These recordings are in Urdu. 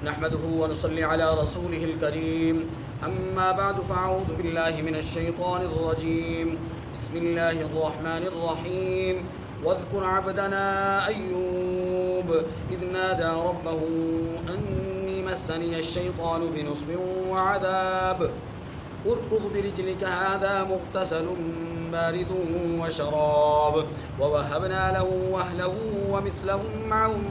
نحمده ونصلي على رسوله الكريم أما بعد فأعوذ بالله من الشيطان الرجيم بسم الله الرحمن الرحيم واذكر عبدنا أيوب إذ نادى ربه أني مسني الشيطان بنصب وعذاب اركض برجلك هذا مغتسل بارد وشراب ووهبنا له أهله ومثلهم معهم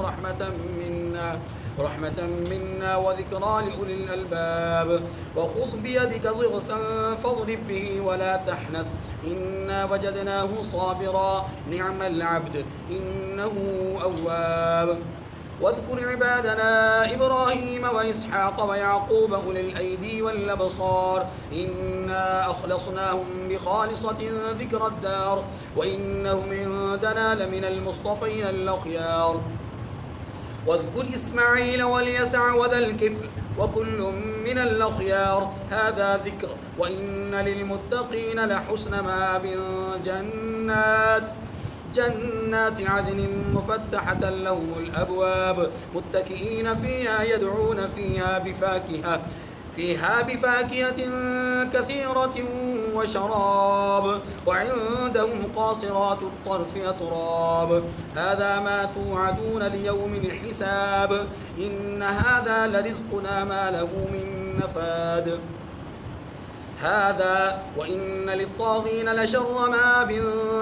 رحمة منا وذكرى لأولي الألباب وخذ بيدك ضغثا فاضرب به ولا تحنث إنا وجدناه صابرا نعم العبد إنه أواب واذكر عبادنا إبراهيم وإسحاق ويعقوب أولي الأيدي والأبصار إنا أخلصناهم بخالصة ذكر الدار وإنهم عندنا لمن المصطفين الأخيار واذكر إسماعيل واليسع وذا الكفل وكل من الأخيار هذا ذكر وإن للمتقين لحسن مآب جنات عدن مفتحة لهم الأبواب متكئين فيها يدعون فيها بفاكهة كثيرة وشراب وعندهم قاصرات الطرف أتراب هذا ما توعدون ليوم الحساب إن هذا لرزقنا ما له من نفاد هذا وإن للطاغين لشر مآب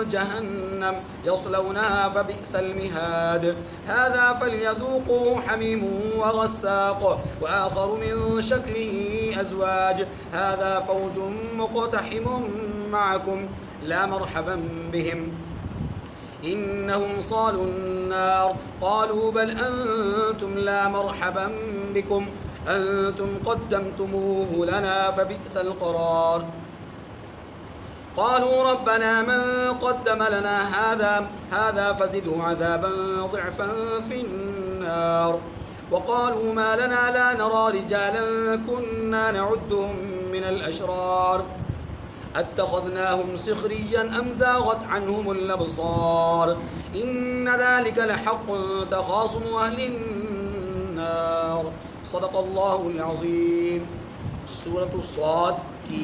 جهنم يصلونها فبئس المهاد هذا فليذوقوه حميم وغساق وآخر من شكله أزواج هذا فوج مقتحم معكم لا مرحبا بهم إنهم صالوا النار قالوا بل أنتم لا مرحبا بكم أنتم قدمتموه لنا فبئس القرار قالوا ربنا من قدم لنا هذا فزده عذابا ضعفا في النار وقالوا ما لنا لا نرى رجالا كنا نعدهم من الأشرار أتخذناهم سخريا أم زاغت عنهم الأبصار إن ذلك لحق تخاصم أهل النار صدق اللہ العظیم۔ سورۃ الصاد کی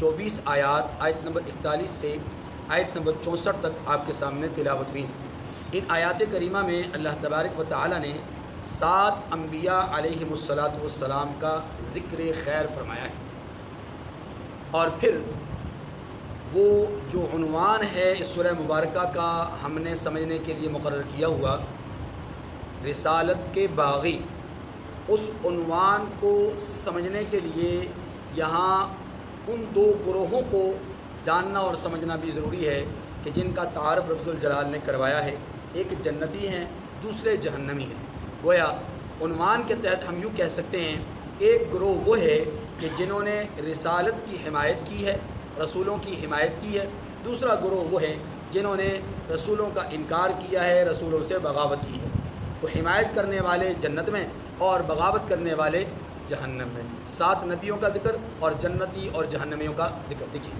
24 آیت نمبر 41 سے آیت نمبر 64 تک آپ کے سامنے تلاوت ہوئی۔ ان آیات کریمہ میں اللہ تبارک و تعالی نے 7 انبیاء علیہم السلام کا ذکر خیر فرمایا ہے، اور پھر وہ جو عنوان ہے اس سورہ مبارکہ کا ہم نے سمجھنے کے لیے مقرر کیا ہوا، رسالت کے باغی، اس عنوان کو سمجھنے کے لیے یہاں ان 2 گروہوں کو جاننا اور سمجھنا بھی ضروری ہے کہ جن کا تعارف رب الجلال نے کروایا ہے۔ ایک جنتی ہیں، دوسرے جہنمی ہیں۔ گویا عنوان کے تحت ہم یوں کہہ سکتے ہیں، ایک گروہ وہ ہے کہ جنہوں نے رسالت کی حمایت کی ہے، رسولوں کی حمایت کی ہے۔ دوسرا گروہ وہ ہے جنہوں نے رسولوں کا انکار کیا ہے، رسولوں سے بغاوت کی ہے۔ تو حمایت کرنے والے جنت میں اور بغاوت کرنے والے جہنم میں۔ 7 نبیوں کا ذکر اور جنتی اور جہنمیوں کا ذکر۔ دیکھیے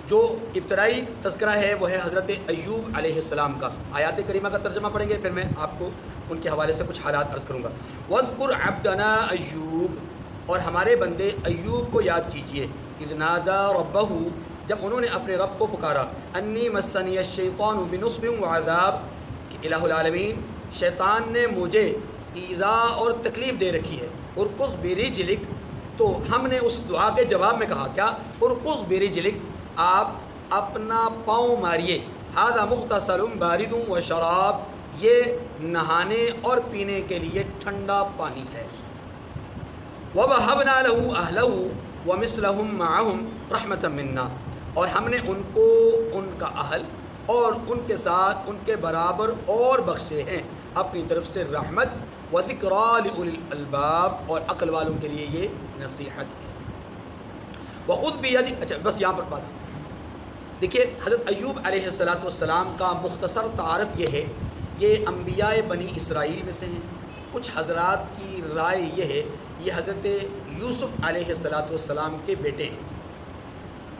جو ابتدائی تذکرہ ہے وہ ہے حضرت ایوب علیہ السلام کا۔ آیات کریمہ کا ترجمہ پڑھیں گے، پھر میں آپ کو ان کے حوالے سے کچھ حالات عرض کروں گا۔ وَاذْكُرْ عَبْدَنَا ایوب، اور ہمارے بندے ایوب کو یاد کیجئے، اذ نادا ربہ، جب انہوں نے اپنے رب کو پکارا، انی مسنی الشیطان بنصب وعذاب، کہ الہ العالمین شیطان نے مجھے ایذا اور تکلیف دے رکھی ہے۔ ارکض برجلک، تو ہم نے اس دعا کے جواب میں کہا کیا؟ ارکض برجلک، آپ اپنا پاؤں ماریے، ھذا مغتسل بارد وشراب، یہ نہانے اور پینے کے لیے ٹھنڈا پانی ہے۔ وَوَهَبْنَا لَهُ أَهْلَهُ وَمِثْلَهُمْ مَعَهُمْ رَحْمَةً مِنَّا، اور ہم نے ان کو ان کا اہل اور ان کے ساتھ ان کے برابر اور بخشے ہیں اپنی طرف سے رحمت، وذکریٰ لأولی الالباب، اور عقل والوں کے لیے یہ نصیحت ہے۔ وخذ بیدک، اچھا بس یہاں پر بات دیکھیے، حضرت ایوب علیہ السلام کا مختصر تعارف یہ ہے، یہ انبیاء بنی اسرائیل میں سے ہیں۔ کچھ حضرات کی رائے یہ ہے یہ حضرت یوسف علیہ السلام کے بیٹے ہیں،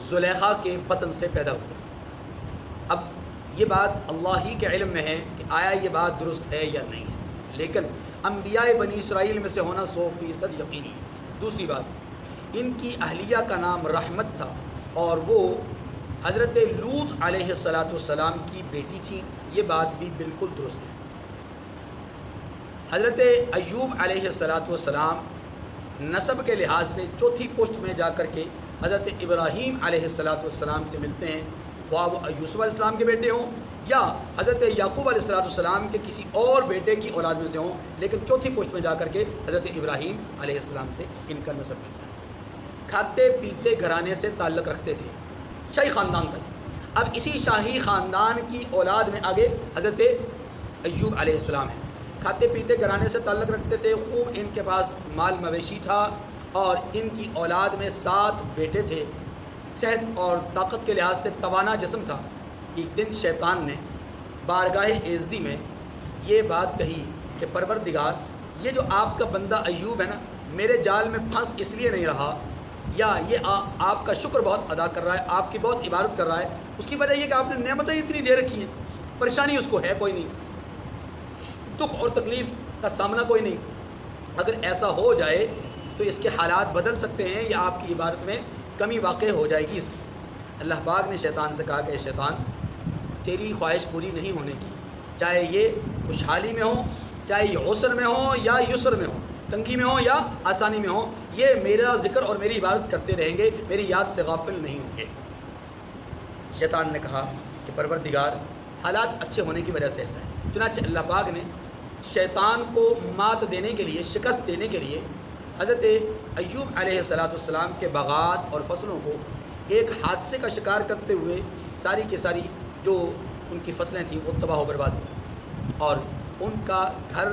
زلیخا کے بطن سے پیدا ہوئے۔ اب یہ بات اللہ ہی کے علم میں ہے کہ آیا یہ بات درست ہے یا نہیں ہے، لیکن انبیاء بنی اسرائیل میں سے ہونا 100% یقینی ہے۔ دوسری بات، ان کی اہلیہ کا نام رحمت تھا اور وہ حضرت لوط علیہ السلام کی بیٹی تھی، یہ بات بھی بالکل درست ہے۔ حضرت ایوب علیہ السلام نسب کے لحاظ سے چوتھی پشت میں جا کر کے حضرت ابراہیم علیہ السلام سے ملتے ہیں، خواہ وہ یوسف علیہ السلام کے بیٹے ہوں یا حضرت یعقوب علیہ السلام کے کسی اور بیٹے کی اولاد میں سے ہوں، لیکن چوتھی پشت میں جا کر کے حضرت ابراہیم علیہ السلام سے ان کا نسب ملتا ہے۔ کھاتے پیتے گھرانے سے تعلق رکھتے تھے، شاہی خاندان تھا۔ اب اسی شاہی خاندان کی اولاد میں آگے حضرت ایوب علیہ السلام ہے۔ کھاتے پیتے گھرانے سے تعلق رکھتے تھے، خوب ان کے پاس مال مویشی تھا اور ان کی اولاد میں 7 بیٹے تھے۔ صحت اور طاقت کے لحاظ سے توانا جسم تھا۔ ایک دن شیطان نے بارگاہ عزتی میں یہ بات کہی کہ پروردگار، یہ جو آپ کا بندہ ایوب ہے نا، میرے جال میں پھنس اس لیے نہیں رہا، یا یہ آپ کا شکر بہت ادا کر رہا ہے، آپ کی بہت عبادت کر رہا ہے، اس کی وجہ یہ کہ آپ نے نعمتیں اتنی دے رکھی ہیں، پریشانی اس کو ہے کوئی نہیں، دکھ اور تکلیف کا سامنا کوئی نہیں۔ اگر ایسا ہو جائے تو اس کے حالات بدل سکتے ہیں یا آپ کی عبادت میں کمی واقع ہو جائے گی اس کی۔ اللہ پاک نے شیطان سے کہا کہ شیطان، تیری خواہش پوری نہیں ہونے کی، چاہے یہ خوشحالی میں ہو، چاہے یہ عسر میں ہو یا یسر میں ہو، تنگی میں ہو یا آسانی میں ہو، یہ میرا ذکر اور میری عبادت کرتے رہیں گے، میری یاد سے غافل نہیں ہوں گے۔ شیطان نے کہا کہ پروردگار، حالات اچھے ہونے کی وجہ سے ایسا ہے۔ چنانچہ اللہ پاک نے شیطان کو مات دینے کے لیے، شکست دینے کے لیے حضرت ایوب علیہ السلام کے باغات اور فصلوں کو ایک حادثے کا شکار کرتے ہوئے ساری کی ساری جو ان کی فصلیں تھیں وہ تباہ و برباد ہوئی، اور ان کا گھر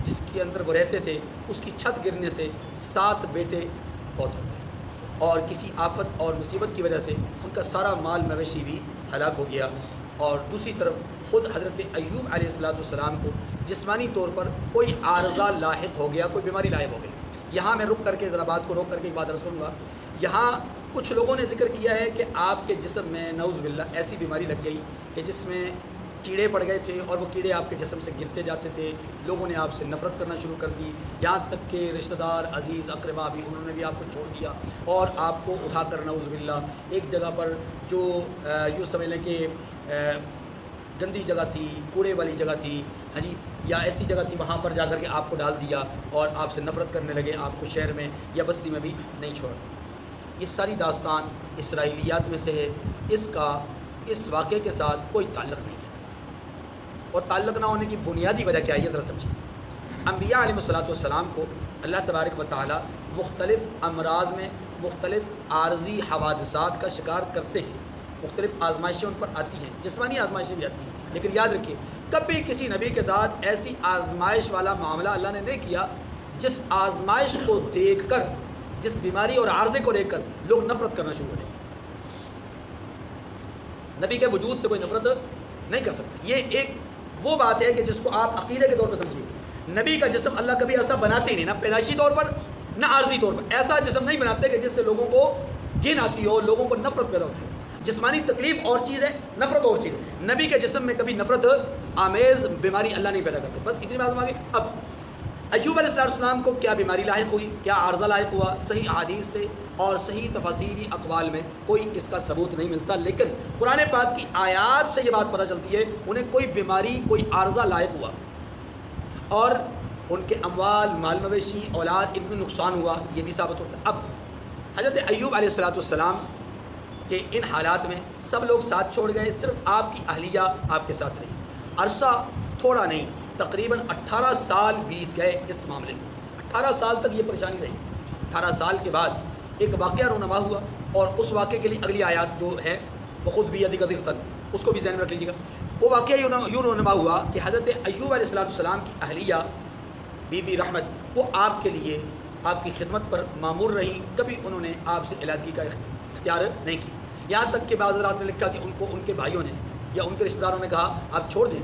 جس کے اندر وہ رہتے تھے اس کی چھت گرنے سے 7 بیٹے فوت ہو گئے، اور کسی آفت اور مصیبت کی وجہ سے ان کا سارا مال مویشی بھی ہلاک ہو گیا۔ اور دوسری طرف خود حضرت ایوب علیہ السلام کو جسمانی طور پر کوئی عارضہ لاحق ہو گیا، کوئی بیماری لاحق ہو گئی۔ یہاں میں رک کر کے ذرا بات کو روک کر کے ایک بات عرض کروں گا۔ یہاں کچھ لوگوں نے ذکر کیا ہے کہ آپ کے جسم میں نعوذ باللہ ایسی بیماری لگ گئی کہ جس میں کیڑے پڑ گئے تھے اور وہ کیڑے آپ کے جسم سے گرتے جاتے تھے، لوگوں نے آپ سے نفرت کرنا شروع کر دی، یہاں تک کہ رشتہ دار، عزیز، اقربا بھی، انہوں نے بھی آپ کو چھوڑ دیا اور آپ کو اٹھا کر نعوذ باللہ ایک جگہ پر جو یوں سمجھ لیں کہ گندی جگہ تھی، کوڑے والی جگہ تھی، ہاں جی، یا ایسی جگہ تھی، وہاں پر جا کر کے آپ کو ڈال دیا اور آپ سے نفرت کرنے لگے، آپ کو شہر میں یا بستی میں بھی نہیں چھوڑا۔ یہ ساری داستان اسرائیلیات میں سے ہے، اس کا اس واقعے کے ساتھ کوئی تعلق نہیں ہے، اور تعلق نہ ہونے کی بنیادی وجہ کیا ہے یہ ذرا سمجھیں۔ انبیاء علیہ السلام کو اللہ تبارک و تعالی مختلف امراض میں مختلف عارضی حوادثات کا شکار کرتے ہیں، مختلف آزمائشیں ان پر آتی ہیں، جسمانی آزمائشیں بھی آتی ہیں، لیکن یاد رکھیے کبھی کسی نبی کے ساتھ ایسی آزمائش والا معاملہ اللہ نے نہیں کیا جس آزمائش کو دیکھ کر، جس بیماری اور عارضے کو دیکھ کر لوگ نفرت کرنا شروع کریں۔ نبی کے وجود سے کوئی نفرت نہیں کر سکتا۔ یہ ایک وہ بات ہے کہ جس کو آپ عقیدے کے طور پر سمجھیے۔ نبی کا جسم اللہ کبھی ایسا بناتے ہی نہیں، نہ پیدائشی طور پر نہ عارضی طور پر، ایسا جسم نہیں بناتے کہ جس سے لوگوں کو گھن آتی ہو، لوگوں کو نفرت پیدا ہوتی ہو۔ جسمانی تکلیف اور چیز ہے، نفرت اور چیز ہے۔ نبی کے جسم میں کبھی نفرت آمیز بیماری اللہ نہیں پیدا کرتے۔ بس اتنی بات ہم آگے۔ اب ایوب علیہ السلام کو کیا بیماری لاحق ہوئی، کیا عارضہ لاحق ہوا، صحیح احادیث سے اور صحیح تفاسیری اقوال میں کوئی اس کا ثبوت نہیں ملتا، لیکن قرآن پاک کی آیات سے یہ بات پتہ چلتی ہے انہیں کوئی بیماری، کوئی عارضہ لاحق ہوا اور ان کے اموال، مال مویشی، اولاد، ان میں نقصان ہوا، یہ بھی ثابت ہوتا ہے۔ اب حضرت ایوب علیہ السلام کہ ان حالات میں سب لوگ ساتھ چھوڑ گئے، صرف آپ کی اہلیہ آپ کے ساتھ رہی۔ عرصہ تھوڑا نہیں، تقریباً 18 سال بیت گئے اس معاملے میں، 18 سال تک یہ پریشانی رہی۔ 18 سال کے بعد ایک واقعہ رونما ہوا، اور اس واقعے کے لیے اگلی آیات جو ہے وہ خود بھی ادھک اس کو بھی ذہن میں رکھ لیجیے گا۔ وہ واقعہ یوں رونما ہوا کہ حضرت ایوب علیہ السلام کی اہلیہ بی بی رحمت وہ آپ کے لیے، آپ کی خدمت پر معمور رہی، کبھی انہوں نے آپ سے علیحدگی کا اختیار نہیں کی، یہاں تک کہ بعض حضرات نے لکھا کہ ان کو ان کے بھائیوں نے یا ان کے رشتہ داروں نے کہا آپ چھوڑ دیں،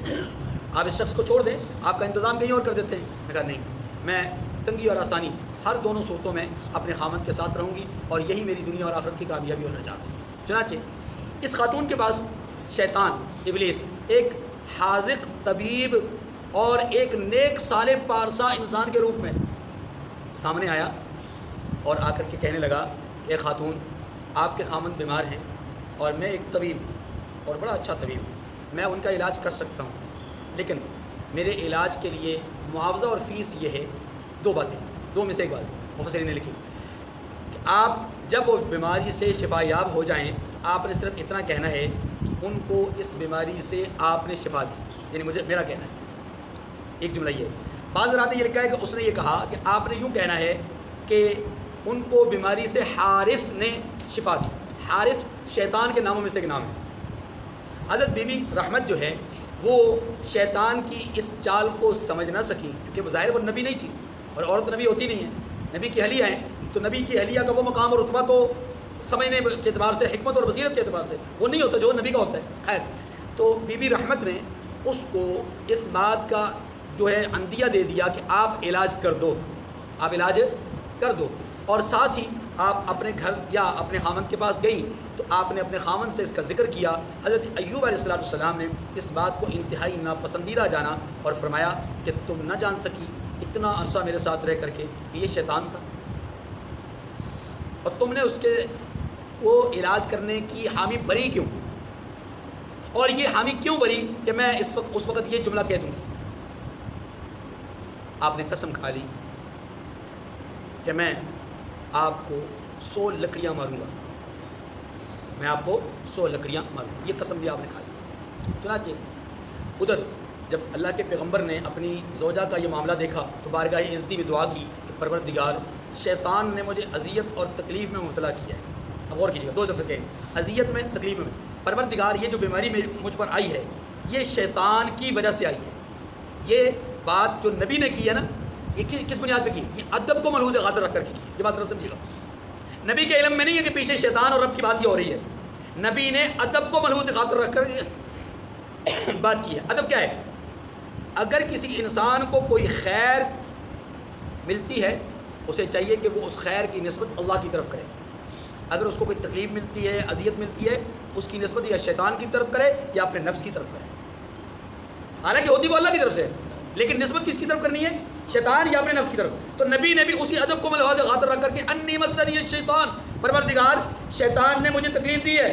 آپ اس شخص کو چھوڑ دیں، آپ کا انتظام کہیں اور کر دیتے ہیں۔ میں کہا نہیں، میں تنگی اور آسانی ہر دونوں صورتوں میں اپنے خامد کے ساتھ رہوں گی، اور یہی میری دنیا اور آخرت کی کامیابی ہونا چاہتا ہوں۔ چنانچہ اس خاتون کے پاس شیطان ابلیس ایک حاذق طبیب اور ایک نیک صالح پارسا انسان کے روپ میں سامنے آیا اور آ کر کے کہنے لگا کہ اے خاتون، آپ کے خامند بیمار ہیں اور میں ایک طبیب ہوں اور بڑا اچھا طبیب ہوں، میں ان کا علاج کر سکتا ہوں، لیکن میرے علاج کے لیے معاوضہ اور فیس یہ ہے، دو باتیں، دو میں سے ایک بات مفسرین نے لکھی کہ آپ جب وہ بیماری سے شفا یاب ہو جائیں تو آپ نے صرف اتنا کہنا ہے کہ ان کو اس بیماری سے آپ نے شفا دی، یعنی مجھے میرا کہنا ہے، ایک جملہ یہ ہے۔ بعض حضرات نے یہ لکھا ہے کہ اس نے یہ کہا کہ آپ نے یوں کہنا ہے کہ ان کو بیماری سے حارث نے شفا دی۔ حارث شیطان کے ناموں میں سے ایک نام ہے۔ حضرت بی بی رحمت جو ہے وہ شیطان کی اس چال کو سمجھ نہ سکی، کیونکہ وہ ظاہر وہ نبی نہیں تھی اور عورت نبی ہوتی نہیں ہے، نبی کی اہلیہ ہیں، تو نبی کی اہلیہ کا وہ مقام اور رتبہ تو سمجھنے کے اعتبار سے، حکمت اور بصیرت کے اعتبار سے وہ نہیں ہوتا جو نبی کا ہوتا ہے۔ خیر، تو بی بی رحمت نے اس کو اس بات کا جو ہے عندیہ دے دیا کہ آپ علاج کر دو، آپ علاج کر دو، اور ساتھ ہی آپ اپنے گھر یا اپنے خامند کے پاس گئیں تو آپ نے اپنے خامند سے اس کا ذکر کیا۔ حضرت ایوب علیہ السلام نے اس بات کو انتہائی ناپسندیدہ جانا اور فرمایا کہ تم نہ جان سکی اتنا عرصہ میرے ساتھ رہ کر کے کہ یہ شیطان تھا، اور تم نے اس کے کو علاج کرنے کی حامی بری کیوں، اور یہ حامی کیوں بری کہ میں اس وقت یہ جملہ کہہ دوں گی۔ آپ نے قسم کھا لی کہ میں آپ کو 100 لکڑیاں ماروں گا، میں آپ کو 100 لکڑیاں ماروں گا، یہ قسم بھی آپ نے کھا لی۔ چنانچہ ادھر جب اللہ کے پیغمبر نے اپنی زوجہ کا یہ معاملہ دیکھا تو بارگاہ عزتی میں دعا کی کہ پروردگار، شیطان نے مجھے اذیت اور تکلیف میں مبتلا کیا ہے۔ اب غور کیجیے گا، 2 دفعہ کہیں اذیت میں، تکلیف میں۔ پروردگار، یہ جو بیماری مجھ پر آئی ہے یہ شیطان کی وجہ سے آئی ہے۔ یہ بات جو نبی نے کی ہے نا، یہ کس بنیاد پہ کی؟ یہ ادب کو ملحوظ خاطر رکھ کر کے کی، یہ بات ذرا سمجھیے گا۔ نبی کے علم میں نہیں ہے کہ پیچھے شیطان اور رب کی بات یہ ہو رہی ہے، نبی نے ادب کو ملحوظ خاطر رکھ کر بات کی ہے۔ ادب کیا ہے؟ اگر کسی انسان کو کوئی خیر ملتی ہے اسے چاہیے کہ وہ اس خیر کی نسبت اللہ کی طرف کرے، اگر اس کو کوئی تکلیف ملتی ہے، اذیت ملتی ہے، اس کی نسبت یا شیطان کی طرف کرے یا اپنے نفس کی طرف کرے، حالانکہ ہوتی وہ اللہ کی طرف سے ہے، لیکن نسبت کس کی طرف کرنی ہے؟ شیطان یا اپنے نفس کی طرف۔ تو نبی نے بھی اسی ادب کو ملحوظ خاطر رکھ کر کے انی مسنی الشیطان، پروردگار شیطان نے مجھے تکلیف دی ہے،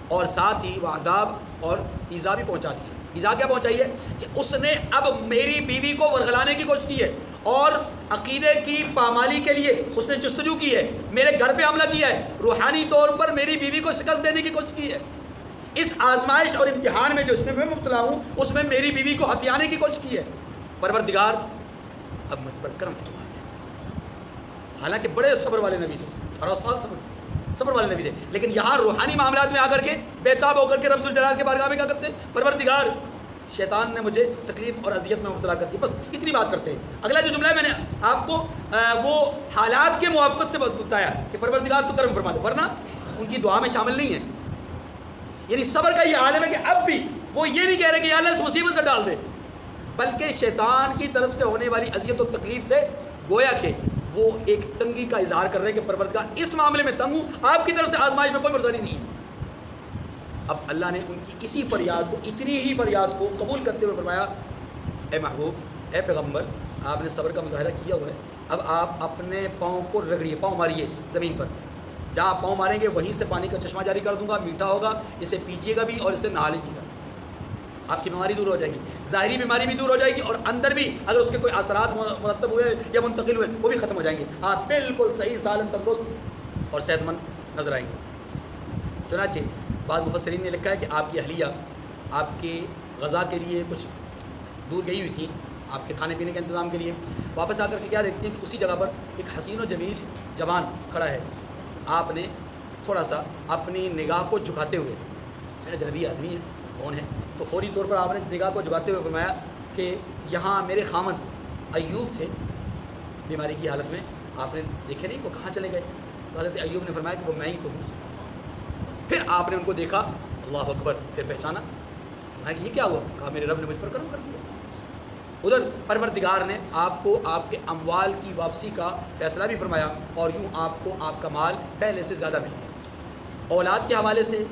اور ساتھ ہی وہ عذاب اور ایذا بھی پہنچا دی ہے۔ ایذا کیا پہنچائی ہے؟ کہ اس نے اب میری بیوی کو ورغلانے کی کوشش کی ہے اور عقیدے کی پامالی کے لیے اس نے جستجو کی ہے، میرے گھر پہ حملہ کیا ہے، روحانی طور پر میری بیوی کو شکست دینے کی کوشش کی ہے۔ اس آزمائش اور امتحان میں جو اس میں میں مبتلا ہوں اس میں میری بیوی کو ہتھیانے کی کوشش کی ہے، پروردگار اب مجھ پر کرم فرما دے۔ حالانکہ بڑے صبر والے نبی تھے، 18 سال صبر والے نبی تھے، لیکن یہاں روحانی معاملات میں آ کر کے بےتاب ہو کر کے رب ذوالجلال کے بارگاہ میں کیا کرتے ہیں؟ پروردگار شیطان نے مجھے تکلیف اور اذیت میں مبتلا کر دی، بس اتنی بات کرتے ہیں۔ اگلا جو جملہ ہے میں نے آپ کو وہ حالات کے موافقت سے بتایا کہ پروردگار تو کرم فرما دے، ورنہ ان کی دعا میں شامل نہیں ہے۔ یعنی صبر کا یہ عالم ہے کہ اب بھی وہ یہ نہیں کہہ رہے کہ یا اللہ اس مصیبت سے ڈال دے، بلکہ شیطان کی طرف سے ہونے والی اذیت و تکلیف سے گویا کہ وہ ایک تنگی کا اظہار کر رہے ہیں کہ پروردگار اس معاملے میں تنگ ہوں، آپ کی طرف سے آزمائش میں کوئی پریشانی نہیں ہے۔ اب اللہ نے ان کی اسی فریاد کو، اتنی ہی فریاد کو قبول کرتے ہوئے فرمایا، اے محبوب، اے پیغمبر، آپ نے صبر کا مظاہرہ کیا ہوا ہے، اب آپ اپنے پاؤں کو رگڑیے، پاؤں ماریے زمین پر، جہاں آپ پاؤں ماریں گے وہیں سے پانی کا چشمہ جاری کر دوں گا، میٹھا ہوگا، اسے پیجیے گا بھی اور اسے نہا لیجیے گا، آپ کی بیماری دور ہو جائے گی، ظاہری بیماری بھی دور ہو جائے گی، اور اندر بھی اگر اس کے کوئی اثرات مرتب ہوئے یا منتقل ہوئے وہ بھی ختم ہو جائیں گے، آپ بالکل صحیح سالم تندرست اور صحت مند نظر آئیں گے۔ چنانچہ بعض مفسرین نے لکھا ہے کہ آپ کی اہلیہ آپ کے غذا کے لیے کچھ دور گئی ہوئی تھی، آپ کے کھانے پینے کے انتظام کے لیے، واپس آ کر کے کیا دیکھتی ہیں کہ اسی جگہ پر ایک حسین و جمیل جوان کھڑا ہے۔ آپ نے تھوڑا سا اپنی نگاہ کو جھکاتے ہوئے، اجنبی آدمی ہے، کون ہے، تو فوری طور پر آپ نے نگاہ کو جھکاتے ہوئے فرمایا کہ یہاں میرے خامند ایوب تھے بیماری کی حالت میں، آپ نے دیکھے نہیں وہ کہاں چلے گئے؟ تو حضرت ایوب نے فرمایا کہ وہ میں ہی تو ہوں۔ پھر آپ نے ان کو دیکھا، اللہ اکبر، پھر پہچانا، فرمایا کہ یہ کیا ہوا؟ کہا میرے رب نے مجھ پر کرم کر دیا۔ ادھر پروردگار نے آپ کو آپ کے اموال کی واپسی کا فیصلہ بھی فرمایا، اور یوں آپ کو آپ کا مال پہلے سے زیادہ مل گیا۔ اولاد کے حوالے سے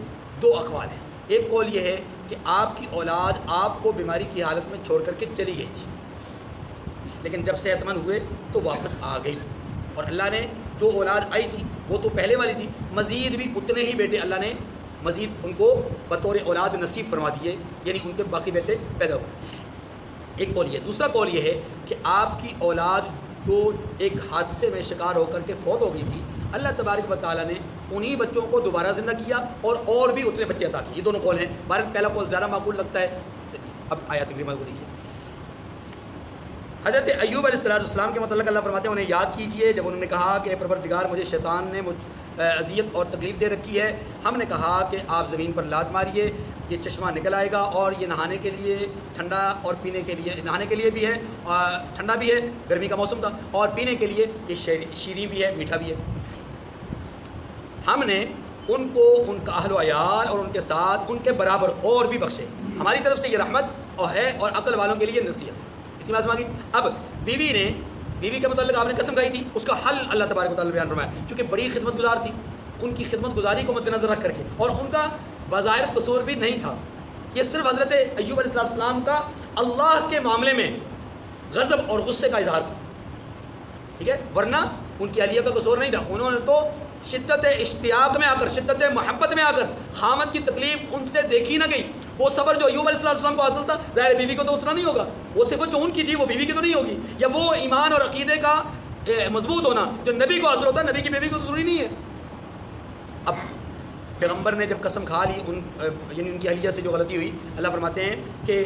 2 اقوال ہیں، ایک قول یہ ہے کہ آپ کی اولاد آپ کو بیماری کی حالت میں چھوڑ کر کے چلی گئی تھی، لیکن جب صحت مند ہوئے تو واپس آ گئی، اور اللہ نے جو اولاد آئی تھی وہ تو پہلے والی تھی، مزید بھی اتنے ہی بیٹے اللہ نے مزید ان کو بطور اولاد نصیب فرما دیے، یعنی ان کے باقی بیٹے پیدا ہوئے۔ ایک قول یہ، دوسرا قول یہ ہے کہ آپ کی اولاد جو ایک حادثے میں شکار ہو کر کے فوت ہو گئی تھی، اللہ تبارک و تعالیٰ نے انہی بچوں کو دوبارہ زندہ کیا اور بھی اتنے بچے عطا کیے۔ یہ دونوں قول ہیں، بہرحال پہلا قول زیادہ معقول لگتا ہے۔ اب آیات کریمہ کو دیکھیے۔ حضرت ایوب علیہ السلام کے متعلق اللہ فرماتے ہیں انہیں یاد کیجئے جب انہوں نے کہا کہ پروردگار مجھے شیطان نے اذیت اور تکلیف دے رکھی ہے، ہم نے کہا کہ آپ زمین پر لات ماریے، یہ چشمہ نکل آئے گا، اور یہ نہانے کے لیے ٹھنڈا اور پینے کے لیے، نہانے کے لیے بھی ہے، ٹھنڈا بھی ہے، گرمی کا موسم تھا، اور پینے کے لیے یہ شیریں بھی ہے، میٹھا بھی ہے۔ ہم نے ان کو ان کا اہل و عیال اور ان کے ساتھ ان کے برابر اور بھی بخشے، ہماری طرف سے یہ رحمت اور ہے اور عقل والوں کے لیے نصیحت۔ اتنی بات مانگی۔ اب بیوی کے متعلق آپ نے قسم کھائی تھی، اس کا حل اللہ تبارک و تعالیٰ بیان فرمایا، چونکہ بڑی خدمت گزار تھی، ان کی خدمت گزاری کو مد نظر رکھ کر کے، اور ان کا بظاہر قصور بھی نہیں تھا، یہ صرف حضرت ایوب علیہ السلام کا اللہ کے معاملے میں غضب اور غصے کا اظہار تھا، ٹھیک ہے، ورنہ ان کی اہلیہ کا قصور نہیں تھا۔ انہوں نے تو شدت اشتیاق میں آ کر، شدت محبت میں آ کر خامد کی تکلیف ان سے دیکھی نہ گئی۔ وہ صبر جو ایوب علیہ السلام کو حاصل تھا، ظاہر بیوی کو تو اتنا نہیں ہوگا، وہ صفت جو ان کی تھی وہ بیوی کی تو نہیں ہوگی، یا وہ ایمان اور عقیدے کا مضبوط ہونا جو نبی کو حاصل ہوتا ہے، نبی کی بیوی کو تو ضروری نہیں ہے۔ اب پیغمبر نے جب قسم کھا لی یعنی ان کی اہلیہ سے جو غلطی ہوئی، اللہ فرماتے ہیں کہ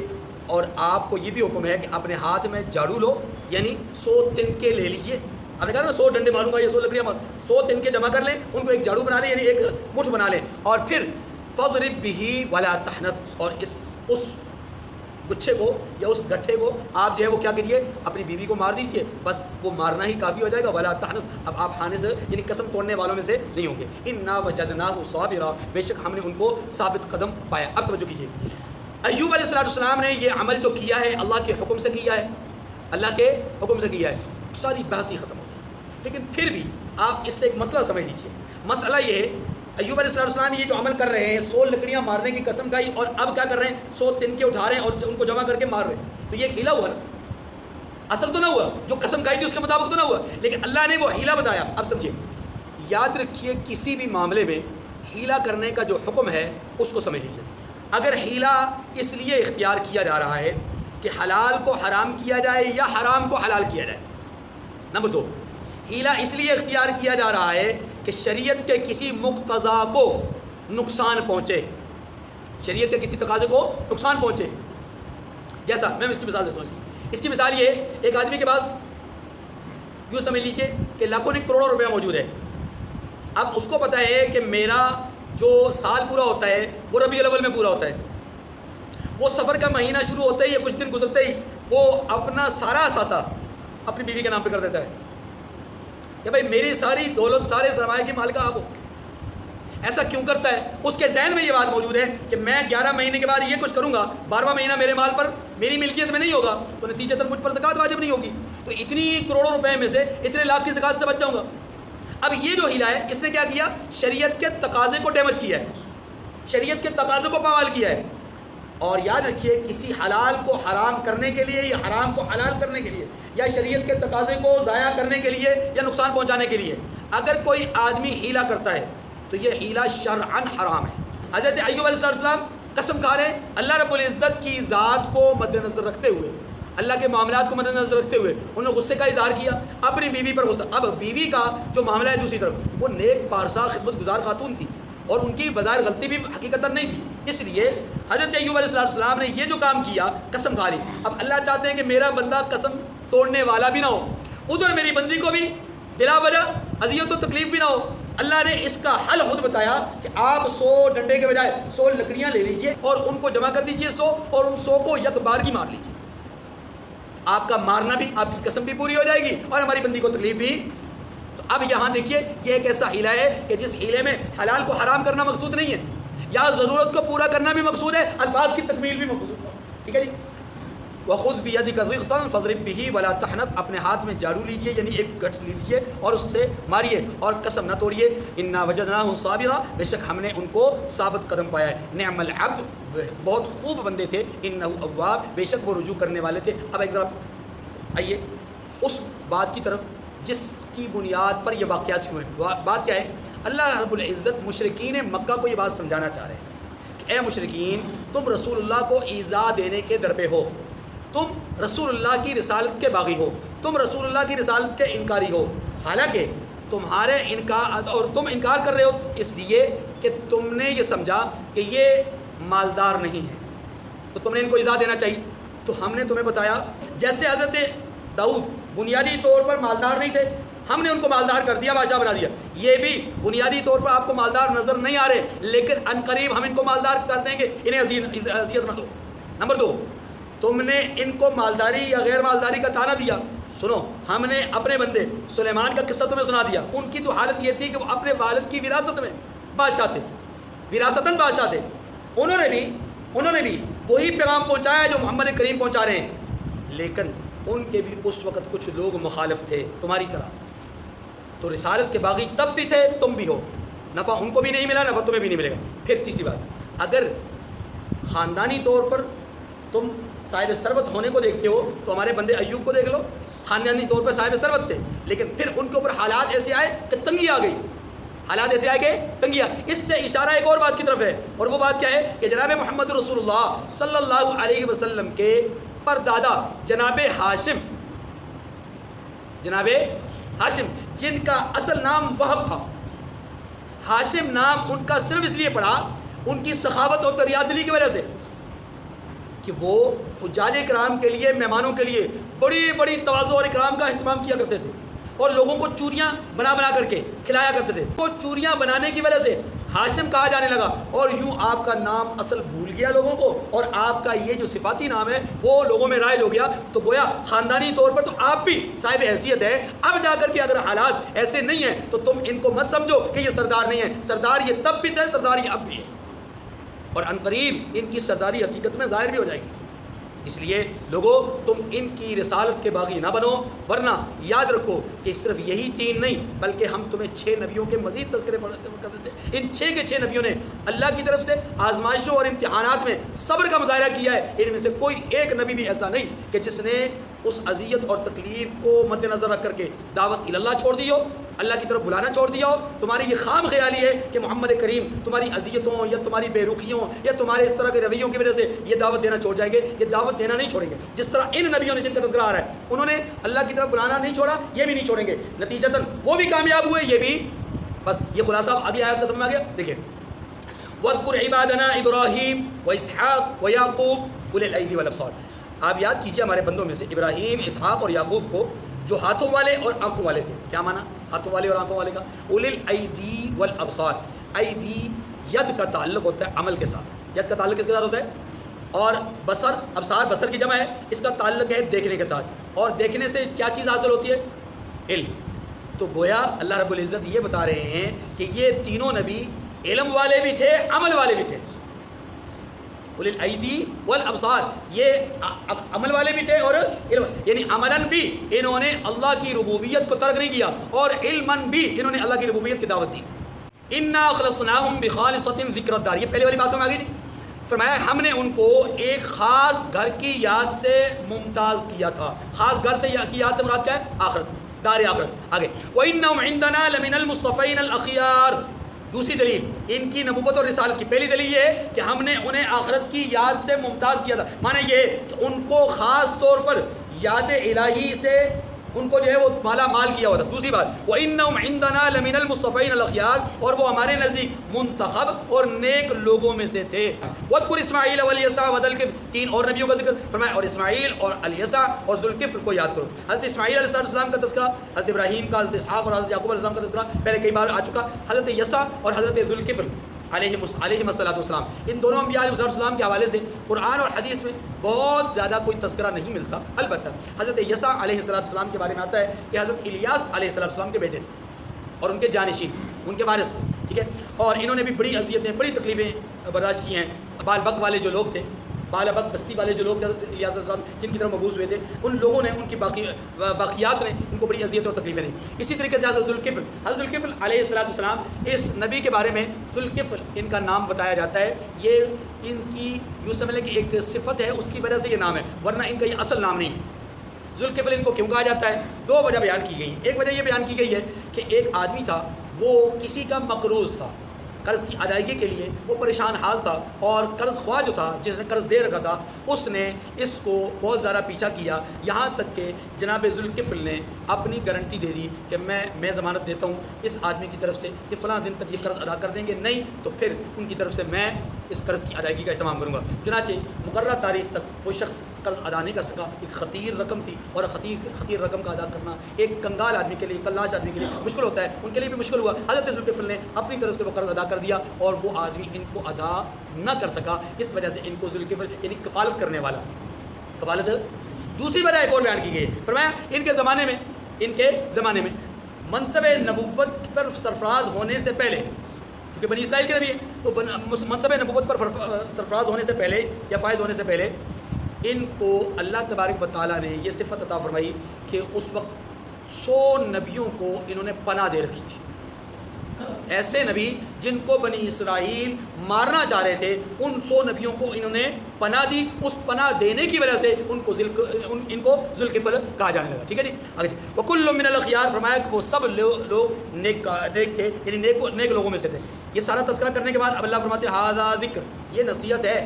اور آپ کو یہ بھی حکم ہے کہ اپنے ہاتھ میں جھاڑو لو، یعنی 100 تنکے لے لیجیے۔ آپ نے کہا نا 100 ڈنڈے ماروں گا یا 100 لکڑیاں ماروں، 100 تنکے جمع کر لیں، ان کو ایک جھاڑو بنا لیں، یعنی ایک مٹھ بنا لیں، اور پھر فَضْرِبْ بِهِ وَلَا تَحْنَثْ، اور اس گچھے کو یا اس گٹھے کو آپ جو ہے وہ کیا کریے، اپنی بیوی کو مار دیجیے، بس وہ مارنا ہی کافی ہو جائے گا۔ وَلَا تَحْنَثْ، اب آپ حانث یعنی قسم توڑنے والوں میں سے نہیں ہوں گے۔ إِنَّا وَجَدْنَاهُ صَابِرًا، بے شک ہم نے ان کو ثابت قدم پایا۔ اب توجہ کیجیے، ایوب علیہ السلام نے یہ عمل جو کیا ہے اللہ کے حکم سے کیا ہے، اللہ کے حکم سے کیا ہے، ساری بحث ہی ختم ہو گئی۔ لیکن پھر بھی آپ اس سے ایک مسئلہ سمجھ لیجیے۔ مسئلہ یہ ہے، ایوب علیہ السلام یہ جو عمل کر رہے ہیں، 100 لکڑیاں مارنے کی قسم کھائی، اور اب کیا کر رہے ہیں، 100 تنکے اٹھا رہے ہیں اور ان کو جمع کر کے مار رہے ہیں، تو یہ ہیلا ہوا نا، اصل تو نہ ہوا، جو قسم کھائی تھی اس کے مطابق تو نہ ہوا، لیکن اللہ نے وہ ہیلا بتایا۔ اب سمجھیے، یاد رکھیے کسی بھی معاملے میں ہیلا کرنے کا جو حکم ہے اس کو سمجھ لیجیے۔ اگر ہیلا اس لیے اختیار کیا جا رہا ہے کہ حلال کو حرام کیا جائے یا حرام کو حلال کیا جائے، نمبر 2، ہیلا اس لیے اختیار کیا جا رہا ہے کہ شریعت کے کسی مقتضا کو نقصان پہنچے، شریعت کے کسی تقاضے کو نقصان پہنچے، جیسا میں اس کی مثال دیتا ہوں۔ اس کی مثال یہ ہے، ایک آدمی کے پاس یوں سمجھ لیجیے کہ لاکھوں نہیں کروڑوں روپیہ موجود ہے، اب اس کو پتہ ہے کہ میرا جو سال پورا ہوتا ہے وہ ربیع الاول میں پورا ہوتا ہے، وہ سفر کا مہینہ شروع ہوتا ہی یا کچھ دن گزرتے ہی وہ اپنا سارا اثاثہ اپنی بیوی کے نام پہ کر دیتا ہے کہ بھائی میری ساری دولت، سارے سرمایہ کی مالکہ آپ ہو۔ ایسا کیوں کرتا ہے؟ اس کے ذہن میں یہ بات موجود ہے کہ میں 11 مہینے کے بعد یہ کچھ کروں گا، 12واں مہینہ میرے مال پر میری ملکیت میں نہیں ہوگا، تو نتیجتاً مجھ پر زکوٰۃ واجب نہیں ہوگی، تو اتنی کروڑوں روپے میں سے اتنے لاکھ کی زکوٰۃ سے بچ جاؤں گا۔ اب یہ جو ہیلا ہے، اس نے کیا کیا، شریعت کے تقاضے کو ڈیمیج کیا ہے، شریعت کے تقاضے کو پامال کیا ہے۔ اور یاد رکھیے، کسی حلال کو حرام کرنے کے لیے یا حرام کو حلال کرنے کے لیے یا شریعت کے تقاضے کو ضائع کرنے کے لیے یا نقصان پہنچانے کے لیے اگر کوئی آدمی ہیلا کرتا ہے تو یہ ہیلا شرعاً حرام ہے۔ حضرت ایوب علیہ السلام قسم کھا رہے ہیں اللہ رب العزت کی ذات کو مد نظر رکھتے ہوئے، اللہ کے معاملات کو مد نظر رکھتے ہوئے انہوں نے غصے کا اظہار کیا، اپنی بیوی پر غصہ۔ اب بیوی کا جو معاملہ ہے دوسری طرف، وہ نیک پارسا خدمت گزار خاتون تھی اور ان کی بظاہر غلطی بھی حقیقتاً نہیں تھی، اس لیے حضرت ایوب علیہ السلام نے یہ جو کام کیا، قسم کھا لی۔ اب اللہ چاہتے ہیں کہ میرا بندہ قسم توڑنے والا بھی نہ ہو، ادھر میری بندی کو بھی بلا وجہ اذیت و تکلیف بھی نہ ہو۔ اللہ نے اس کا حل خود بتایا کہ آپ 100 ڈنڈے کے بجائے 100 لکڑیاں لے لیجئے اور ان کو جمع کر دیجئے 100، اور ان 100 کو یک بارگی مار لیجئے، آپ کا مارنا بھی، آپ کی قسم بھی پوری ہو جائے گی اور ہماری بندی کو تکلیف بھی۔ تو اب یہاں دیکھیے، یہ ایک ایسا ہیلا ہے کہ جس ہیلے میں حلال کو حرام کرنا مقصود نہیں ہے، یا ضرورت کو پورا کرنا بھی مقصود ہے، الفاظ کی تکمیل بھی مقصود ہے، ٹھیک ہے جی۔ وَخُذْ بِيَدِكَ ضِغْثًا فَاضْرِب بِهِ وَلَا تَحْنَثْ، اپنے ہاتھ میں جاڑو لیجئے یعنی ایک گٹھ لیجئے اور اس سے ماریے اور قسم نہ توڑیے. اِنَّا وَجَدْنَاهُ صَابِرًا، بے شک ہم نے ان کو ثابت قدم پایا ہے. نعم العبد، بہت خوب بندے تھے. اِنَّهُ اواب، بے شک وہ رجوع کرنے والے تھے. اب ایک ذرا آئیے اس بات کی طرف جس کی بنیاد پر یہ واقعات شروع ہیں. بات کیا ہے؟ اللہ رب العزت مشرکین مکہ کو یہ بات سمجھانا چاہ رہے ہیں کہ اے مشرکین، تم رسول اللہ کو ایذا دینے کے درپے ہو، تم رسول اللہ کی رسالت کے باغی ہو، تم رسول اللہ کی رسالت کے انکاری ہو. حالانکہ تمہارے انکار، اور تم انکار کر رہے ہو اس لیے کہ تم نے یہ سمجھا کہ یہ مالدار نہیں ہے تو تم نے ان کو ایذا دینا چاہیے. تو ہم نے تمہیں بتایا جیسے حضرت داؤد بنیادی طور پر مالدار نہیں تھے، ہم نے ان کو مالدار کر دیا، بادشاہ بنا دیا. یہ بھی بنیادی طور پر آپ کو مالدار نظر نہیں آ رہے، لیکن ان قریب ہم ان کو مالدار کر دیں گے، انہیں اذیت نہ دو. نمبر 2، تم نے ان کو مالداری یا غیر مالداری کا تانا دیا. سنو، ہم نے اپنے بندے سلیمان کا قصہ تمہیں سنا دیا. ان کی تو حالت یہ تھی کہ وہ اپنے والد کی وراثت میں بادشاہ تھے، وراثتاً بادشاہ تھے. انہوں نے بھی وہی پیغام پہنچایا جو محمد کریم پہنچا رہے ہیں، لیکن ان کے بھی اس وقت کچھ لوگ مخالف تھے تمہاری طرح. تو رسالت کے باغی تب بھی تھے، تم بھی ہو. نفع ان کو بھی نہیں ملا، نفع تمہیں بھی نہیں ملے گا. پھر تیسری بات، اگر خاندانی طور پر تم صاحب ثروت ہونے کو دیکھتے ہو تو ہمارے بندے ایوب کو دیکھ لو، خاندانی طور پر صاحب ثروت تھے، لیکن پھر ان کے اوپر حالات ایسے آئے کہ تنگی آ گئی. حالات ایسے آئے کہ تنگی آ. اس سے اشارہ ایک اور بات کی طرف ہے، اور وہ بات کیا ہے کہ جناب محمد رسول اللہ صلی اللہ علیہ وسلم کے پردادا جناب ہاشم، جن کا اصل نام وہب تھا، ہاشم نام ان کا صرف اس لیے پڑا ان کی سخاوت اور دریا دلی کی وجہ سے کہ وہ حجاج کرام کے لیے، مہمانوں کے لیے بڑی بڑی تواضع اور اکرام کا اہتمام کیا کرتے تھے اور لوگوں کو چوریاں بنا کر کے کھلایا کرتے تھے. وہ چوریاں بنانے کی وجہ سے ہاشم کہا جانے لگا، اور یوں آپ کا نام اصل بھول گیا لوگوں کو، اور آپ کا یہ جو صفاتی نام ہے وہ لوگوں میں رائج ہو گیا. تو گویا خاندانی طور پر تو آپ بھی صاحب حیثیت ہے. اب جا کر کے اگر حالات ایسے نہیں ہیں تو تم ان کو مت سمجھو کہ یہ سردار نہیں ہے. سردار یہ تب بھی تھے، سردار یہ اب بھی ہے، اور عنقریب ان کی سرداری حقیقت میں ظاہر بھی ہو جائے گی. اس لیے لوگوں، تم ان کی رسالت کے باغی نہ بنو، ورنہ یاد رکھو کہ صرف یہی 3 نہیں بلکہ ہم تمہیں 6 نبیوں کے مزید تذکرے کر دیتے. ان 6 کے 6 نبیوں نے اللہ کی طرف سے آزمائشوں اور امتحانات میں صبر کا مظاہرہ کیا ہے. ان میں سے کوئی ایک نبی بھی ایسا نہیں کہ جس نے اس اذیت اور تکلیف کو مد نظر رکھ کر کے دعوت اللہ چھوڑ دی ہو، اللہ کی طرف بلانا چھوڑ دیا ہو. تمہاری یہ خام خیالی ہے کہ محمد کریم تمہاری اذیتوں یا تمہاری بے رخیوں یا تمہارے اس طرح کے رویوں کی وجہ سے یہ دعوت دینا چھوڑ جائیں گے. یہ دعوت دینا نہیں چھوڑیں گے. جس طرح ان نبیوں نے جن کا تذکرہ آ رہا ہے انہوں نے اللہ کی طرف بلانا نہیں چھوڑا، یہ بھی نہیں چھوڑیں گے. نتیجتاً وہ بھی کامیاب ہوئے، یہ بھی. بس یہ خلاصہ اگلی آیت کا سمجھ میں آ گیا. دیکھیں، وَاذْكُرْ عِبَادَنَا إِبْرَاهِيمَ وَإِسْحَاقَ وَيَعْقُوبَ أُولِي الْأَيْدِي وَالْأَبْصَارِ. آپ یاد کیجئے ہمارے بندوں میں سے ابراہیم، اسحاق اور یعقوب کو جو ہاتھوں والے اور آنکھوں والے تھے. کیا مانا ہاتھوں والے اور آنکھوں والے کا؟ اولی الایدی والابصار. ایدی ید کا تعلق ہوتا ہے عمل کے ساتھ. ید کا تعلق کس کے ساتھ ہوتا ہے؟ اور بصر، ابصار بصر کی جمع ہے، اس کا تعلق ہے دیکھنے کے ساتھ. اور دیکھنے سے کیا چیز حاصل ہوتی ہے؟ علم. تو گویا اللہ رب العزت یہ بتا رہے ہیں کہ یہ تینوں نبی علم والے بھی تھے، عمل والے بھی تھے. اولی الایدی والابصار، یہ عمل والے بھی تھے اور علم، یعنی عملاً بھی انہوں نے اللہ کی ربوبیت کو ترک نہیں کیا اور علماً بھی انہوں نے اللہ کی ربوبیت کی دعوت دی. انا خلصناہم بخالصۃ ذکر الدار. یہ پہلے والی بات سمجھ آ گئی تھی. فرمایا ہم نے ان کو ایک خاص گھر کی یاد سے ممتاز کیا تھا. خاص گھر سے کی یاد سے مراد کیا ہے؟ آخرت، دار آخرت. آگے وَإِنَّهُمْ عِنْدَنَا لَمِنَ الْمُصْطَفَيْنَ الْأَخْيَارِ. دوسری دلیل ان کی نبوت اور رسالت کی. پہلی دلیل یہ ہے کہ ہم نے انہیں آخرت کی یاد سے ممتاز کیا تھا. معنی یہ ہے کہ ان کو خاص طور پر یاد الہی سے ان کو جو ہے وہ مالا مال کیا ہوا تھا. دوسری بات وَإِنَّهُمْ عِنْدَنَا لَمِنَ الْمُصْطَفَيْنَ الْأَخْيَارِ، اور وہ ہمارے نزدیک منتخب اور نیک لوگوں میں سے تھے. وَاذْكُرْ إِسْمَاعِيلَ وَالْيَسَعَ وَذَا الْكِفْلِ. 3 اور نبیوں کا ذکر فرمایا، اور اسماعیل اور الیسع اور ذو الکفل کو یاد کرو. حضرت اسماعیل علیہ السلام کا تذکرہ، حضرت ابراہیم کا، حضرت اسحاق اور حضرت یعقوب علیہ السلام کا تذکرہ پہلے کئی بار آ چکا. حضرت یسع اور حضرت ذو الکفل علیہ السلام، ان دونوں انبیاء علیہ السلام کے حوالے سے قرآن اور حدیث میں بہت زیادہ کوئی تذکرہ نہیں ملتا. البتہ حضرت یسع علیہ السلام کے بارے میں آتا ہے کہ حضرت الیاس علیہ السلام کے بیٹے تھے اور ان کے جانشین تھے، ان کے وارث تھے. ٹھیک ہے، اور انہوں نے بھی بڑی اذیتیں، بڑی تکلیفیں برداشت کی ہیں. بال بک والے جو لوگ تھے بالابک بستی والے جو لوگ الیاس علیہ السلام جن کی طرف مبعوث ہوئے تھے، ان لوگوں نے، ان کی باقیات نے ان کو بڑی اذیت اور تکلیفیں دیں. اسی طریقے سے حضرت ذوالکفل علیہ السلام، اس نبی کے بارے میں ذوالکفل ان کا نام بتایا جاتا ہے. یہ ان کی یوں سمجھ لیں کہ ایک صفت ہے، اس کی وجہ سے یہ نام ہے، ورنہ ان کا یہ اصل نام نہیں ہے. ذوالکفل ان کو کیوں کہا جاتا ہے؟ دو وجہ بیان کی گئی. ایک وجہ یہ بیان کی گئی ہے کہ ایک آدمی تھا، وہ کسی کا مقروض تھا، قرض کی ادائیگی کے لیے وہ پریشان حال تھا، اور قرض خواہ جو تھا جس نے قرض دے رکھا تھا اس نے اس کو بہت زیادہ پیچھا کیا، یہاں تک کہ جناب ذوالکفل نے اپنی گارنٹی دے دی کہ میں ضمانت دیتا ہوں اس آدمی کی طرف سے کہ فلاں دن تک یہ قرض ادا کر دیں گے، نہیں تو پھر ان کی طرف سے میں اس قرض کی ادائیگی کا اہتمام کروں گا. چنانچہ مقررہ تاریخ تک وہ شخص قرض ادا نہیں کر سکا. ایک خطیر رقم تھی، اور خطیر رقم کا ادا کرنا ایک کنگال آدمی کے لیے، کلاش آدمی کے لیے مشکل ہوتا ہے. ان کے لیے بھی مشکل ہوا. حضرت ذوالکفل نے اپنی طرف سے وہ قرض ادا کر دیا، اور وہ آدمی ان کو ادا نہ کر سکا. اس وجہ سے ان کو ذوالکفل یعنی کفالت کرنے والا، کفالت. دوسری وجہ ایک اور بیان کی گئی، فرمایا ان کے زمانے میں منصب نبوت پر سرفراز ہونے سے پہلے، کیونکہ بنی اسرائیل کے نبی ہیں تو منصب نبوت پر سرفراز ہونے سے پہلے یا فائز ہونے سے پہلے ان کو اللہ تبارک و تعالیٰ نے یہ صفت عطا فرمائی کہ اس وقت 100 نبیوں کو انہوں نے پناہ دے رکھی تھی. ایسے نبی جن کو بنی اسرائیل مارنا چاہ رہے تھے، ان 100 نبیوں کو انہوں نے پناہ دی. اس پناہ دینے کی وجہ سے ان کو ذوالکفل کہا جانے لگا. ٹھیک ہے جی. اگر وکل من الاخیار، فرمایا کہ وہ سب لوگ نیک تھے، یعنی نیک لوگوں میں سے تھے. یہ سارا تذکرہ کرنے کے بعد اب اللہ فرماتے ہیں ھذا ذکر، یہ نصیحت ہے،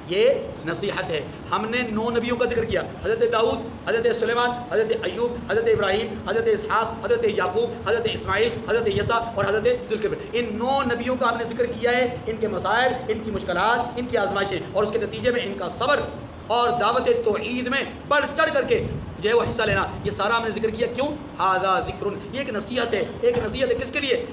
یہ نصیحت ہے. ہم نے 9 نبیوں کا ذکر کیا، حضرت داؤد، حضرت سلیمان، حضرت ایوب، حضرت ابراہیم، حضرت اسحاق، حضرت یعقوب، حضرت اسماعیل، حضرت یسع اور حضرت ذوالکفل. ان 9 نبیوں کا ہم نے ذکر کیا ہے، ان کے مسائل، ان کی مشکلات، ان کی آزمائشیں، اور اس کے نتیجے میں ان کا صبر اور دعوت توحید میں بڑھ چڑھ کر کے جو ہے وہ حصہ لینا، یہ سارا ہم نے ذکر کیا. کیوں؟ ھذا ذکر، یہ ایک نصیحت ہے. ایک نصیحت ہے کس کے لیے؟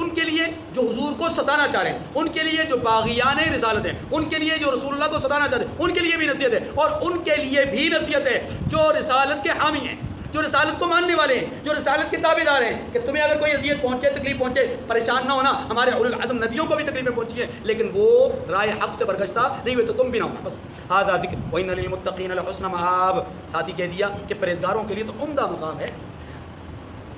ان کے لیے جو حضور کو ستانا چاہ رہے ہیں، ان کے لیے جو باغیان رسالت ہیں، ان کے لیے جو رسول اللہ کو ستانا چاہتے ہیں، ان کے لیے بھی نصیحت ہے. اور ان کے لیے بھی نصیحت ہے جو رسالت کے حامی ہیں، جو رسالت کو ماننے والے ہیں، جو رسالت کے تابع دار ہیں، کہ تمہیں اگر کوئی اذیت پہنچے، تکلیف پہنچے، پریشان نہ ہونا. ہمارے اولو العزم نبیوں کو بھی تکلیفیں پہنچی ہیں، لیکن وہ رائے حق سے برگشتہ نہیں ہوئے، تو تم بھی نہ ہونا. بس ھذا ذکر وَإِنَّ لِلْمُتَّقِينَ لَحُسْنَ مآب. ساتھ ہی کہہ دیا کہ پرہیزگاروں کے لیے تو عمدہ مقام ہے.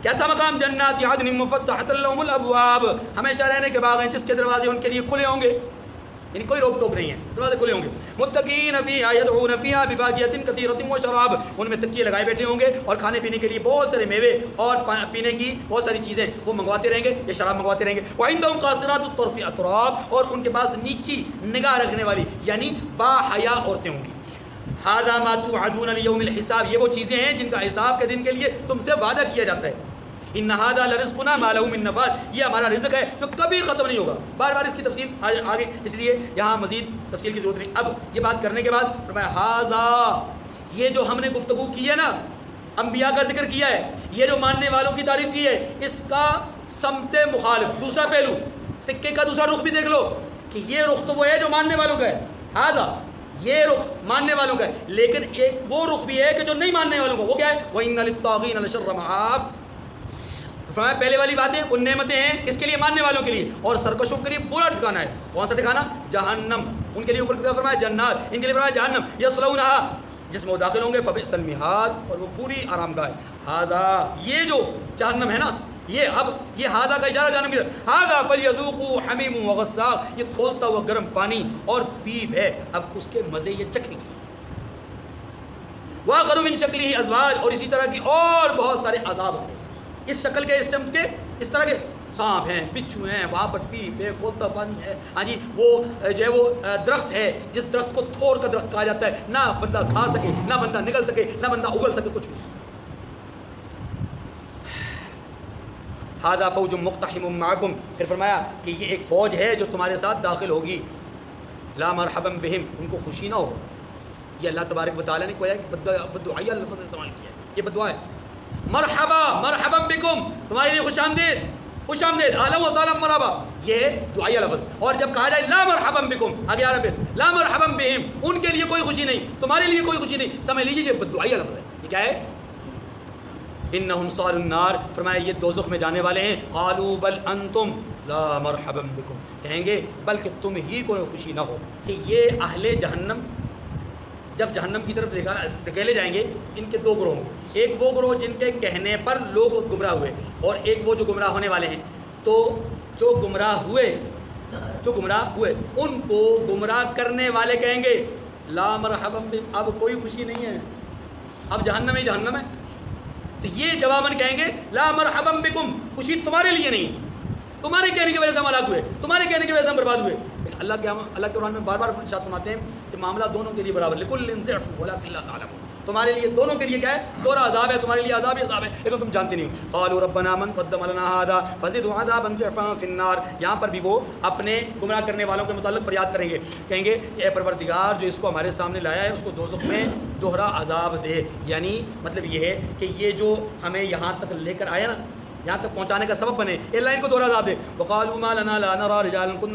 کیسا مقام؟ جنات عدن مفتحۃ لهم الابواب، ہمیشہ رہنے کے باغ ہیں جس کے دروازے ان کے لیے کھلے ہوں گے، یعنی کوئی روک ٹوک نہیں ہے، دروازے کھلے ہوں گے. متقین فیہا یدعون فیہا بفاکہۃ کثیرۃ وشراب، ان میں تکیے لگائے بیٹھے ہوں گے اور کھانے پینے کے لیے بہت سارے میوے اور پینے کی بہت ساری چیزیں وہ منگواتے رہیں گے، یہ شراب منگواتے رہیں گے. وعندہم قاصرات الطرف اتراب، اور ان کے پاس نیچی نگاہ رکھنے والی یعنی با حیا عورتیں ہوں گی. ھذا ما توعدون لیوم الحساب، یہ وہ چیزیں ہیں جن کا حساب کے دن کے لیے تم سے وعدہ کیا جاتا ہے. ان ھذا لرزقنا ما له من نفاد، یہ ہمارا رزق ہے جو کبھی ختم نہیں ہوگا. بار بار اس کی تفصیل آگے، اس لیے یہاں مزید تفصیل کی ضرورت نہیں. اب یہ بات کرنے کے بعد فرمایا ھذا، یہ جو ہم نے گفتگو کی ہے نا، انبیاء کا ذکر کیا ہے، یہ جو ماننے والوں کی تعریف کی ہے، اس کا سمت مخالف دوسرا پہلو، سکے کا دوسرا رخ بھی دیکھ لو کہ یہ رخ تو وہ ہے جو ماننے والوں کا ہے، ھذا یہ رخ ماننے والوں کا ہے، لیکن ایک وہ رخ بھی ہے کہ جو نہیں ماننے والوں کا. وہ کیا ہے؟ وَإِنَّ لِلطَّاغِينَ لَشَرَّ مآب. فرمایا پہلے والی باتیں ان نعمتیں ہیں اس کے لیے، ماننے والوں کے لیے، اور سرکشوں کے لیے برا ٹھکانہ ہے. کون سا ٹھکانہ؟ جہنم. ان کے لیے اوپر کیا فرمایا؟ جنات. ان کے لیے فرمایا جہنم یصلونھا، جس میں وہ داخل ہوں گے، فبئس المہاد، اور وہ پوری آرام گاہ ہے. ھذا، یہ جو جہنم ہے نا، یہ اب یہ ھذا کا اشارہ جہنم کی طرف. ھذا فلیذوقوا حمیم وغساق، یہ کھولتا ہوا گرم پانی اور پیپ ہے، اب اس کے مزے یہ چکھیں گے. وآخر من شکلہ ازواج، اور اسی طرح کی اور بہت سارے عذاب ہیں اس شکل کے، اس سمت کے، اس طرح کے. سانپ ہیں، بچھو ہیں، وہاں پر پیپ ہے، کھولتا پانی ہے. ہاں جی، وہ جو ہے وہ درخت ہے جس درخت کو تھور کا درخت کہا جاتا ہے، نہ بندہ کھا سکے، نہ بندہ نگل سکے، نہ بندہ اگل سکے، کچھ بھی. ھذا فوج مقتحم معکم، پھر فرمایا کہ یہ ایک فوج ہے جو تمہارے ساتھ داخل ہوگی. لا مرحبا بہم، ان کو خوشی نہ ہو. یہ اللہ تبارک و تعالیٰ نے کوئی بددعائیہ لفظ استعمال کیا ہے، یہ بددعا ہے. مرحبا مرحبا بکم، تمہارے لیے خوش آمدید، خوش آمدید، اہلا و سہلا مرحبا، یہ دعائیہ لفظ. اور جب کہا جائے لا مرحبا بکم، آگے آ رہا پھر لا مرحبا بہم، ان کے لیے کوئی خوشی نہیں، تمہارے لیے کوئی خوشی نہیں، سمجھ لیجیے یہ دعائیہ لفظ ہے. یہ کیا ہے؟ انہم صالوا النار، فرمایا یہ دوزخ میں جانے والے ہیں. قالوا بل انتم لا مرحبا بکم، کہیں گے بلکہ تم ہی کو خوشی نہ ہو. کہ یہ اہل جہنم جب جہنم کی طرف دھکیلے جائیں گے ان کے دو گروہ ہوں گے، ایک وہ گروہ جن کے کہنے پر لوگ گمراہ ہوئے، اور ایک وہ جو گمراہ ہونے والے ہیں۔ تو جو گمراہ ہوئے ان کو گمراہ کرنے والے کہیں گے لا مرحبا بکم، اب کوئی خوشی نہیں ہے، اب جہنم ہی جہنم ہے۔ تو یہ جواباً کہیں گے لا مرحبا بکم، خوشی تمہارے لیے نہیں، تمہارے کہنے کی وجہ سے ہم ہلاک ہوئے، تمہارے کہنے کی وجہ سے ہم برباد ہوئے۔ اللہ کے قرآن میں بار بار ارشاد فرماتے ہیں کہ معاملہ دونوں کے لیے برابر، لکل ضعف ولکن لا تعلمون، تمہارے لیے دونوں کے لیے کیا ہے؟ دوہرا عذاب ہے، تمہارے لیے عذاب ہی عذاب ہے، لیکن تم جانتے نہیں ہو۔ قالوا ربنا من قدم لنا هذا فزده عذابا ضعفا في النار، یہاں پر بھی وہ اپنے گمراہ کرنے والوں کے متعلق فریاد کریں گے، کہیں گے کہ اے پروردگار جو اس کو ہمارے سامنے لایا ہے اس کو دوزخ میں دوہرا عذاب دے۔ یعنی مطلب یہ ہے کہ یہ جو ہمیں یہاں تک لے کر آیا نا، یہاں تک پہنچانے کا سبب بنے، اللہ ان کو دوہرا عذاب دے۔ وقالوا ما لنا لا نرى رجالا كنا